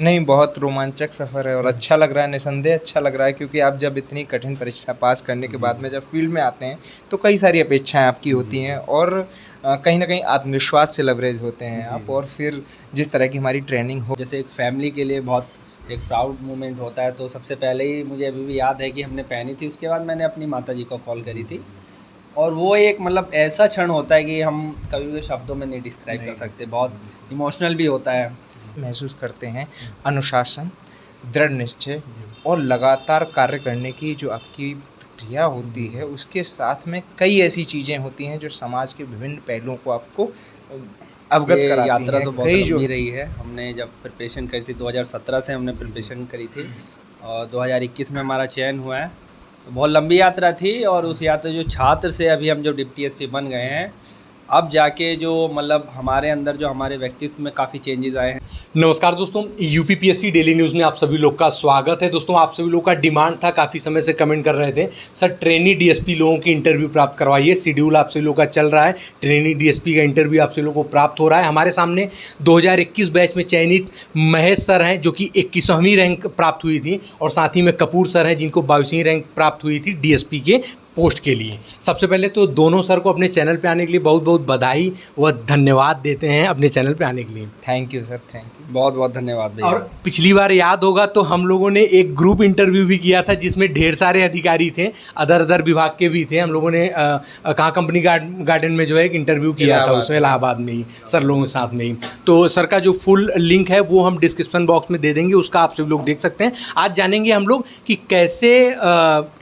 नहीं, बहुत रोमांचक सफ़र है और अच्छा लग रहा है, निसंदेह अच्छा लग रहा है, क्योंकि आप जब इतनी कठिन परीक्षा पास करने के बाद में जब फील्ड में आते हैं तो कई सारी अपेक्षाएं आपकी होती हैं और कहीं ना कहीं आत्मविश्वास से लबरेज होते हैं आप। और फिर जिस तरह की हमारी ट्रेनिंग हो, जैसे एक फैमिली के लिए बहुत एक प्राउड मोमेंट होता है, तो सबसे पहले ही मुझे अभी भी याद है कि हमने पहनी थी, उसके बाद मैंने अपनी माताजी को कॉल करी थी। और वो एक मतलब ऐसा क्षण होता है कि हम कभी भी शब्दों में नहीं डिस्क्राइब कर सकते, बहुत इमोशनल भी होता है। महसूस करते हैं अनुशासन, दृढ़ निश्चय और लगातार कार्य करने की जो आपकी प्रक्रिया होती है, उसके साथ में कई ऐसी चीज़ें होती हैं जो समाज के विभिन्न पहलुओं को आपको अवगत ये कराती यात्रा हैं। तो बहुत कई जो लंबी रही है। हमने जब प्रिपरेशन करी थी 2017 से हमने प्रिपरेशन करी थी और 2021 में हमारा चयन हुआ है। तो बहुत लंबी यात्रा थी और उस यात्रा जो छात्र से अभी हम जो डिप्टी एसपी बन गए हैं, अब जाके जो मतलब हमारे अंदर जो हमारे व्यक्तित्व में काफ़ी चेंजेस आए हैं। नमस्कार दोस्तों, यूपीपीएससी डेली न्यूज़ में आप सभी लोग का स्वागत है। दोस्तों, आप सभी लोग का डिमांड था, काफ़ी समय से कमेंट कर रहे थे, सर ट्रेनी डीएसपी लोगों की इंटरव्यू प्राप्त करवाइए। शेड्यूल आप सभी लोग का चल रहा है, ट्रेनी डीएसपी का इंटरव्यू आप सभी लोग को प्राप्त हो रहा है। हमारे सामने 2021 बैच में चयनित महेश सर हैं, जो कि 21वीं रैंक प्राप्त हुई थी, और साथ ही में कपूर सर हैं, जिनको 22वीं रैंक प्राप्त हुई थी डीएसपी के पोस्ट के लिए। सबसे पहले तो दोनों सर को अपने चैनल पे आने के लिए बहुत बहुत बधाई व धन्यवाद देते हैं अपने चैनल पे आने के लिए। Thank you sir, thank you, बहुत बहुत धन्यवाद भैया। और पिछली बार याद होगा तो हम लोगों ने एक ग्रुप इंटरव्यू भी किया था, जिसमें ढेर सारे अधिकारी थे, अदर विभाग के भी थे। हम लोगों ने कहाँ कंपनी गार्डन में जो है एक इंटरव्यू किया था, उसमें इलाहाबाद में ही सर लोगों के साथ में ही। तो सर का जो फुल लिंक है वो हम डिस्क्रिप्शन बॉक्स में दे देंगे, उसका आप सभी लोग देख सकते हैं। आज जानेंगे हम लोग कि कैसे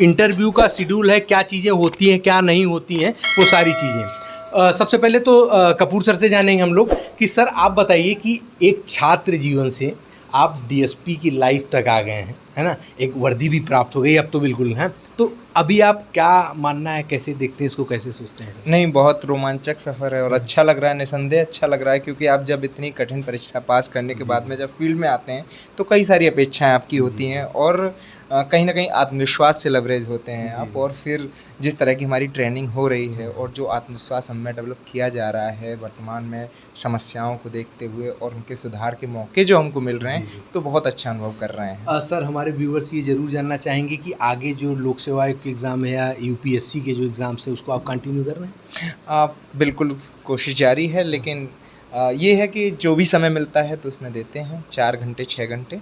इंटरव्यू का शेड्यूल है, क्या चीज़ें होती हैं, क्या नहीं होती हैं, वो सारी चीज़ें। सबसे पहले तो कपूर सर से जानेंगे हम लोग कि सर आप बताइए कि एक छात्र जीवन से आप डीएसपी की लाइफ तक आ गए हैं, है ना, एक वर्दी भी प्राप्त हो गई अब तो बिल्कुल है, तो अभी आप क्या मानना है, कैसे देखते हैं इसको, कैसे सोचते हैं? नहीं, बहुत रोमांचक सफ़र है और अच्छा लग रहा है, निसंदेह अच्छा लग रहा है, क्योंकि आप जब इतनी कठिन परीक्षा पास करने के बाद में जब फील्ड में आते हैं तो कई सारी अपेक्षाएं आपकी होती हैं और कहीं ना कहीं आत्मविश्वास से लबरेज होते हैं आप। और फिर जिस तरह की हमारी ट्रेनिंग हो रही है और जो आत्मविश्वास हमें डेवलप किया जा रहा है वर्तमान में समस्याओं को देखते हुए और उनके सुधार के मौके जो हमको मिल रहे हैं, तो बहुत अच्छा अनुभव कर रहे हैं। सर हमारे व्यूअर्स ये ज़रूर जानना चाहेंगे कि आगे जो लोक सेवा आयोग के एग्ज़ाम है या यूपीएससी के जो एग्ज़ाम्स है, उसको आप कंटिन्यू कर रहे हैं? आप बिल्कुल, कोशिश जारी है, लेकिन ये है कि जो भी समय मिलता है तो उसमें देते हैं 4 घंटे 6 घंटे,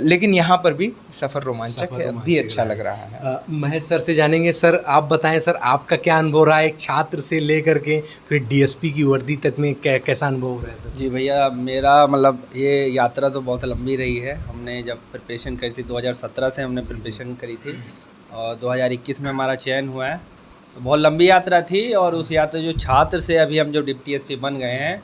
लेकिन यहाँ पर भी सफ़र रोमांचक है, अब भी अच्छा लग रहा है। महेश सर से जानेंगे। सर आप बताएं, सर आपका क्या अनुभव रहा है एक छात्र से लेकर के फिर डीएसपी की वर्दी तक में, कैसा अनुभव हो रहा है सर? जी भैया, मेरा मतलब ये यात्रा तो बहुत लंबी रही है। हमने जब प्रिपरेशन करी थी 2017 से हमने प्रिपरेशन करी थी और 2021 में हमारा चयन हुआ है। तो बहुत लंबी यात्रा थी और उस यात्रा जो छात्र से अभी हम जो डिप्टी एसपी बन गए हैं,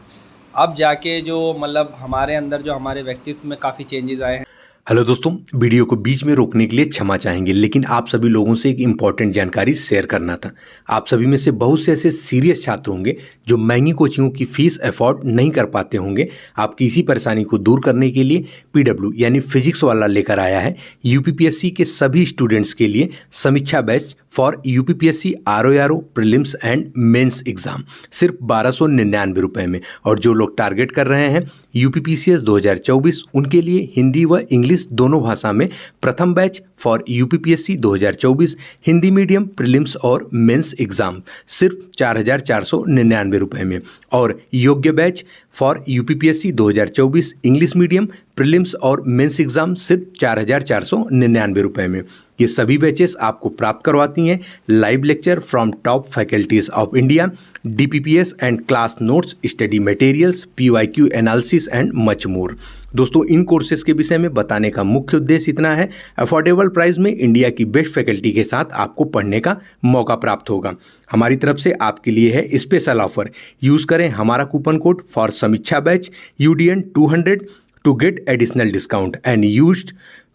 अब जाके जो मतलब हमारे अंदर जो हमारे व्यक्तित्व में काफ़ी चेंजेस आए हैं। हेलो दोस्तों, वीडियो को बीच में रोकने के लिए क्षमा चाहेंगे, लेकिन आप सभी लोगों से एक इम्पॉर्टेंट जानकारी शेयर करना था। आप सभी में से बहुत से ऐसे सीरियस छात्र होंगे जो महंगी कोचिंगों की फीस अफोर्ड नहीं कर पाते होंगे। आपकी इसी परेशानी को दूर करने के लिए पीडब्ल्यू यानी फिजिक्स वाला लेकर आया है यूपीपीएससी के सभी स्टूडेंट्स के लिए Samiksha batch for UPPSC RO prelims and mains exam, सिर्फ 1299 रुपए में। और जो लोग टारगेट कर रहे हैं यूपीपीसीएस 2024, उनके लिए हिंदी व इंग्लिश दोनों भाषा में प्रथम batch for UPPSC 2024 Hindi medium prelims और मेंस एग्जाम, सिर्फ 4499 रुपए में। और योग्य batch for UPPSC 2024 English medium prelims और मेंस एग्जाम, सिर्फ 4499 रुपए में। ये सभी बैचेस आपको प्राप्त करवाती हैं live lecture from top faculties of India, DPPs and class notes, study materials, PYQ analysis and much more. दोस्तों, इन कोर्सेज के विषय में बताने का मुख्य उद्देश्य इतना है, अफोर्डेबल प्राइस में इंडिया की बेस्ट फैकल्टी के साथ आपको पढ़ने का मौका प्राप्त होगा। हमारी तरफ से आपके लिए है स्पेशल ऑफर। यूज़ करें हमारा coupon code for Samiksha batch UDN 200 to get additional discount and used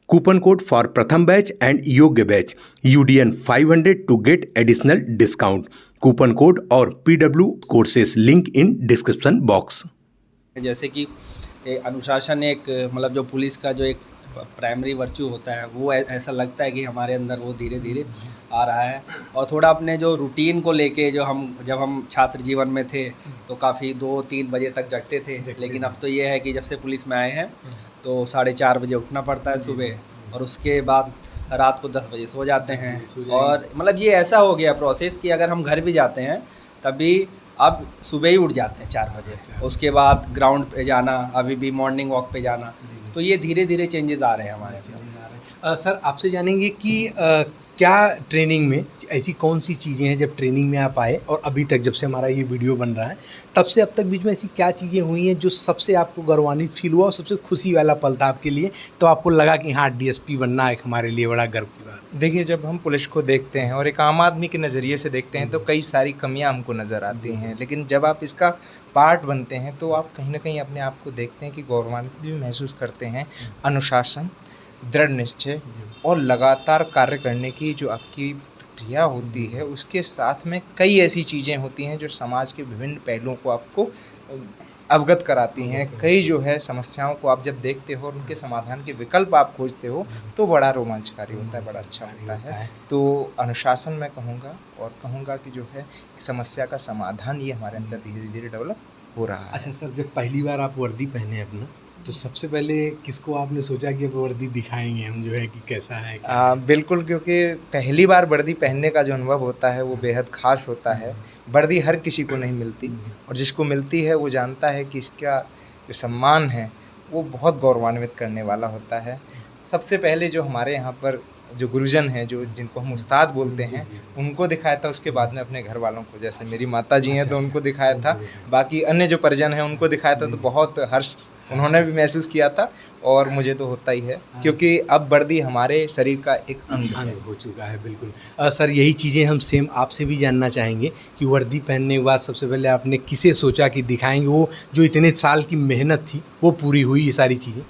coupon code for Pratham batch and Yogya batch UDN 500 to get additional discount. Coupon code और PW courses link in description box. जैसे कि अनुशासन एक मतलब जो police का जो एक प्राइमरी वर्च्यू होता है, वो ऐसा लगता है कि हमारे अंदर वो धीरे धीरे आ रहा है। और थोड़ा अपने जो रूटीन को लेके, जो जब हम छात्र जीवन में थे तो काफ़ी 2-3 बजे तक जगते थे, लेकिन अब तो ये है कि जब से पुलिस में आए हैं तो 4:30 बजे उठना पड़ता है सुबह, और उसके बाद रात को 10 बजे सो जाते हैं। और मतलब ये ऐसा हो गया प्रोसेस कि अगर हम घर भी जाते हैं तभी अब सुबह ही उठ जाते हैं 4 बजे, उसके बाद ग्राउंड पे जाना, अभी भी मॉर्निंग वॉक पे जाना। तो ये धीरे धीरे चेंजेस आ रहे हैं हमारे अंदर। सर आपसे जानेंगे कि क्या ट्रेनिंग में ऐसी कौन सी चीज़ें हैं जब ट्रेनिंग में आप आए और अभी तक जब से हमारा ये वीडियो बन रहा है तब से अब तक बीच में ऐसी क्या चीज़ें हुई हैं जो सबसे आपको गौरवान्वित फील हुआ और सबसे खुशी वाला पल था आपके लिए, तो आपको लगा कि हाँ डीएसपी बनना एक हमारे लिए बड़ा गर्व की बात है? देखिए, जब हम पुलिस को देखते हैं और एक आम आदमी के नज़रिए से देखते हैं तो कई सारी कमियां हमको नज़र आती हैं, लेकिन जब आप इसका पार्ट बनते हैं तो आप कहीं ना कहीं अपने आप को देखते हैं कि गौरवान्वित भी महसूस करते हैं। अनुशासन, दृढ़ निश्चय और लगातार कार्य करने की जो आपकी प्रक्रिया होती है, उसके साथ में कई ऐसी चीज़ें होती हैं जो समाज के विभिन्न पहलुओं को आपको अवगत कराती हैं। कई जो है समस्याओं को आप जब देखते हो और उनके समाधान के विकल्प आप खोजते हो तो बड़ा रोमांचकारी होता है, बड़ा अच्छा होता है। तो अनुशासन मैं कहूँगा, और कहूँगा कि जो है समस्या का समाधान ये हमारे अंदर धीरे धीरे डेवलप हो रहा है। अच्छा सर, जब पहली बार आप वर्दी पहने अपना तो सबसे पहले किसको आपने सोचा कि अब वर्दी दिखाएंगे हम जो है कि कैसा है बिल्कुल, क्योंकि पहली बार वर्दी पहनने का जो अनुभव होता है वो बेहद ख़ास होता है। वर्दी हर किसी को नहीं मिलती, और जिसको मिलती है वो जानता है कि इसका जो सम्मान है वो बहुत गौरवान्वित करने वाला होता है। सबसे पहले जो हमारे यहाँ पर जो गुरुजन हैं, जो जिनको हम उस्ताद बोलते हैं, उनको दिखाया था। उसके बाद में अपने घर वालों को, जैसे मेरी माता जी हैं तो उनको दिखाया था, बाकी अन्य जो परिजन हैं उनको दिखाया था। तो बहुत हर्ष उन्होंने भी महसूस किया था, और मुझे तो होता ही है क्योंकि अब वर्दी हमारे शरीर का एक अंग हो चुका है। बिल्कुल सर, यही चीज़ें हम सेम आपसे भी जानना चाहेंगे कि वर्दी पहनने के बाद सबसे पहले आपने किसे सोचा कि दिखाएंगे, वो जो इतने साल की मेहनत थी वो पूरी हुई ये सारी चीज़ें?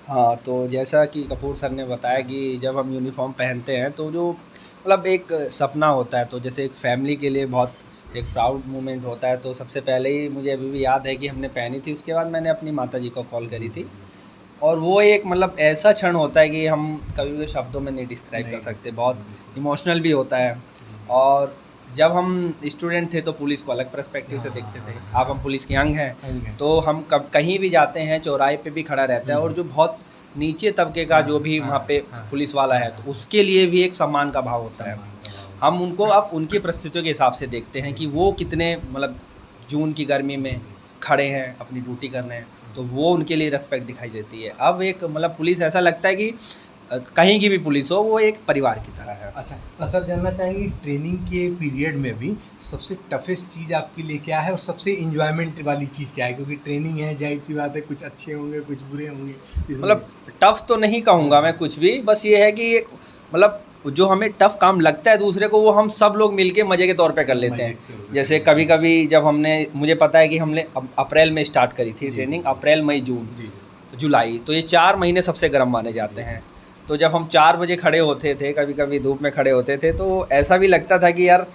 हाँ, तो जैसा कि कपूर सर ने बताया कि जब हम यूनिफॉर्म पहनते हैं तो जो मतलब एक सपना होता है, तो जैसे एक फैमिली के लिए बहुत एक प्राउड मोमेंट होता है। तो सबसे पहले ही मुझे अभी भी याद है कि हमने पहनी थी, उसके बाद मैंने अपनी माताजी को कॉल करी थी, और वो एक मतलब ऐसा क्षण होता है कि हम कभी भी शब्दों में नहीं डिस्क्राइब कर सकते, बहुत इमोशनल भी होता है। और जब हम स्टूडेंट थे तो पुलिस को अलग पर्सपेक्टिव से देखते थे, अब हम पुलिस के अंग हैं तो हम कहीं भी जाते हैं चौराहे पे भी खड़ा रहता है, और जो बहुत नीचे तबके का जो भी वहाँ पे पुलिस वाला है तो उसके लिए भी एक सम्मान का भाव होता है। हम उनको अब उनकी परिस्थितियों के हिसाब से देखते हैं कि वो कितने मतलब जून की गर्मी में खड़े हैं अपनी ड्यूटी कर रहे हैं, तो वो उनके लिए रेस्पेक्ट दिखाई देती है। अब एक मतलब पुलिस ऐसा लगता है कि कहीं की भी पुलिस हो वो एक परिवार की तरह है। अच्छा सर, जानना चाहेंगे ट्रेनिंग के पीरियड में भी सबसे टफेस्ट चीज़ आपके लिए क्या है और सबसे इंजॉयमेंट वाली चीज़ क्या है? क्योंकि ट्रेनिंग है, जाहिर सी बात है, कुछ अच्छे होंगे कुछ बुरे होंगे। मतलब टफ़ तो नहीं कहूँगा मैं कुछ भी, बस ये है कि मतलब जो हमें टफ़ काम लगता है दूसरे को, वो हम सब लोग मिलके मज़े के तौर पे कर लेते हैं। जैसे कभी कभी जब मुझे पता है कि हमने अप्रैल में स्टार्ट करी थी ट्रेनिंग, अप्रैल मई जून जुलाई, तो ये 4 महीने सबसे गर्म माने जाते हैं। तो जब हम 4 बजे खड़े होते थे, कभी कभी धूप में खड़े होते थे, तो ऐसा भी लगता था कि यार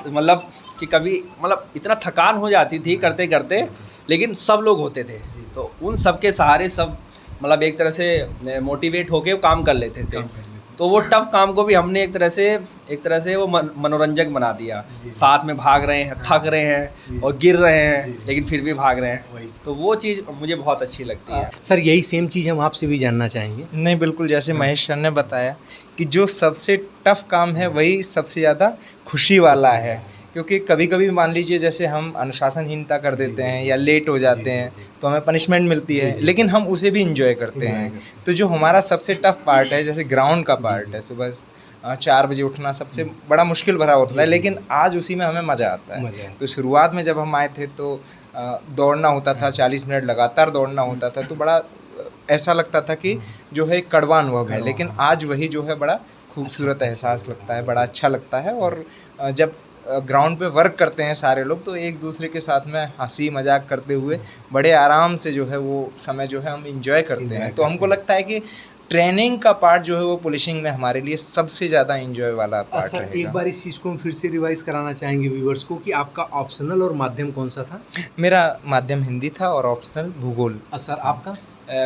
मतलब कि कभी मतलब इतना थकान हो जाती थी करते करते, लेकिन सब लोग होते थे तो उन सब के सहारे सब मतलब एक तरह से मोटिवेट होके काम कर लेते थे। तो वो टफ काम को भी हमने एक तरह से वो मनोरंजक बना दिया। साथ में भाग रहे हैं, थक रहे हैं और गिर रहे हैं, लेकिन फिर भी भाग रहे हैं, तो वो चीज़ मुझे बहुत अच्छी लगती है। सर, यही सेम चीज़ हम आपसे भी जानना चाहेंगे। नहीं, बिल्कुल, जैसे महेश सर ने बताया कि जो सबसे टफ काम है वही सबसे ज़्यादा खुशी वाला है, क्योंकि कभी कभी मान लीजिए जैसे हम अनुशासनहीनता कर देते हैं या लेट हो जाते हैं तो हमें पनिशमेंट मिलती है, लेकिन हम उसे भी इंजॉय करते हैं। तो जो हमारा सबसे टफ पार्ट है, जैसे ग्राउंड का पार्ट है, सुबह 4 बजे उठना सबसे बड़ा मुश्किल भरा होता है, लेकिन आज उसी में हमें मज़ा आता है। तो शुरुआत में जब हम आए थे तो दौड़ना होता था, 40 मिनट लगातार दौड़ना होता था, तो बड़ा ऐसा लगता था कि जो है कड़वा अनुभव है, लेकिन आज वही जो है बड़ा खूबसूरत एहसास लगता है, बड़ा अच्छा लगता है। और जब ग्राउंड पे वर्क करते हैं सारे लोग तो एक दूसरे के साथ में हंसी मजाक करते हुए बड़े आराम से जो है वो समय जो है हम इंजॉय करते हैं। तो हमको लगता है कि ट्रेनिंग का पार्ट जो है वो पुलिसिंग में हमारे लिए सबसे ज़्यादा इंजॉय वाला पार्ट रहेगा। एक बार इस चीज़ को हम फिर से रिवाइज कराना चाहेंगे व्यूअर्स को कि आपका ऑप्शनल और माध्यम कौन सा था? मेरा माध्यम हिंदी था और ऑप्शनल भूगोल। सर, आपका?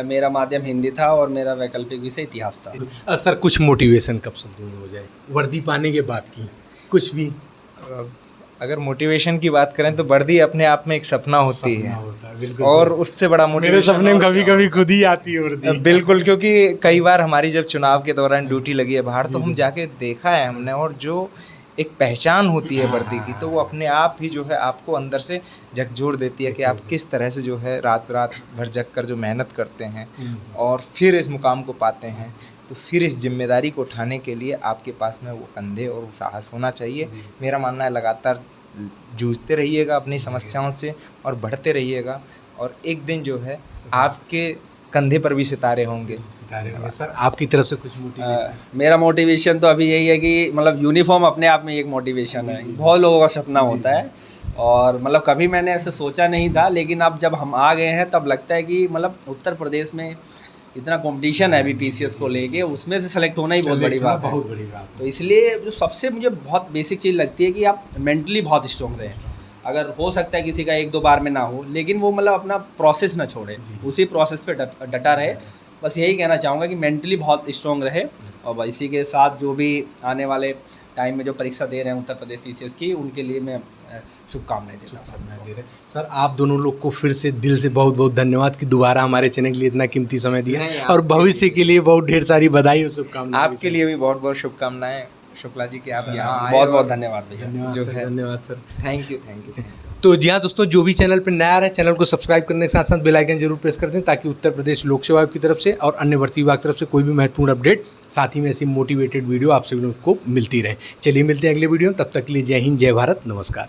मेरा माध्यम हिंदी था और मेरा वैकल्पिक विषय इतिहास था। सर, कुछ मोटिवेशन कब से हो जाए वर्दी पाने के बाद की, कुछ भी? अगर मोटिवेशन की बात करें तो वर्दी अपने आप में एक सपना होती सपना है होता है, बिल्कुल और सही। उससे बड़ा मेरे मोटिवेशन सपने में कभी कभी खुद ही आती है वर्दी। बिल्कुल, क्योंकि कई बार हमारी जब चुनाव के दौरान ड्यूटी लगी है बाहर तो हम जाके देखा है हमने, और जो एक पहचान होती है वर्दी की तो वो अपने आप ही जो है आपको अंदर से झकझोर देती है कि आप किस तरह से जो है रात रात भर जग कर जो मेहनत करते हैं और फिर इस मुकाम को पाते हैं। तो फिर इस जिम्मेदारी को उठाने के लिए आपके पास में वो कंधे और वो साहस होना चाहिए। मेरा मानना है लगातार जूझते रहिएगा अपनी समस्याओं से और बढ़ते रहिएगा, और एक दिन जो है आपके कंधे पर भी सितारे होंगे। सर आपकी तरफ से कुछ मोटिवेशन? मेरा मोटिवेशन तो अभी यही है कि मतलब यूनिफॉर्म अपने आप में एक मोटिवेशन है। बहुत लोगों का सपना होता है और मतलब कभी मैंने ऐसे सोचा नहीं था, लेकिन अब जब हम आ गए हैं तब लगता है कि मतलब उत्तर प्रदेश में इतना कंपटीशन है अभी पीसीएस को लेके, उसमें से सेलेक्ट होना ही बहुत बड़ी बात है। बहुत बड़ी बात तो इसलिए जो सबसे मुझे बहुत बेसिक चीज़ लगती है कि आप मेंटली बहुत स्ट्रॉन्ग रहें। अगर हो सकता है किसी का 1-2 बार में ना हो, लेकिन वो मतलब अपना प्रोसेस ना छोड़े, उसी प्रोसेस पे डटा रहे। बस यही कहना चाहूँगा कि मेंटली बहुत स्ट्रॉन्ग रहे, और इसी के साथ जो भी आने वाले टाइम में जो परीक्षा दे रहे हैं उत्तर प्रदेश पीसीएस की, उनके लिए मैं शुभकामनाएं देता हूँ सबको। सर आप दोनों लोग को फिर से दिल से बहुत बहुत धन्यवाद कि दोबारा हमारे चैनल के लिए इतना कीमती समय दिया, और भविष्य के लिए बहुत ढेर सारी बधाई और शुभकामनाएं। आपके लिए भी बहुत बहुत शुभकामनाएं शुक्ला जी कि आप यहाँ आए। बहुत बहुत धन्यवाद भैया। धन्यवाद सर। Thank you. तो जी हाँ दोस्तों, जो भी चैनल पर नया है चैनल को सब्सक्राइब करने के साथ साथ बेल आइकन जरूर प्रेस कर दें, ताकि उत्तर प्रदेश लोक सेवा आयोग की तरफ से और अन्य भर्ती विभाग की तरफ से कोई भी महत्वपूर्ण अपडेट, साथ ही में ऐसी मोटिवेटेड वीडियो आप सभी लोगों को मिलती रहे। चलिए मिलते हैं अगले वीडियो में, तब तक के लिए जय हिंद, जय भारत, नमस्कार।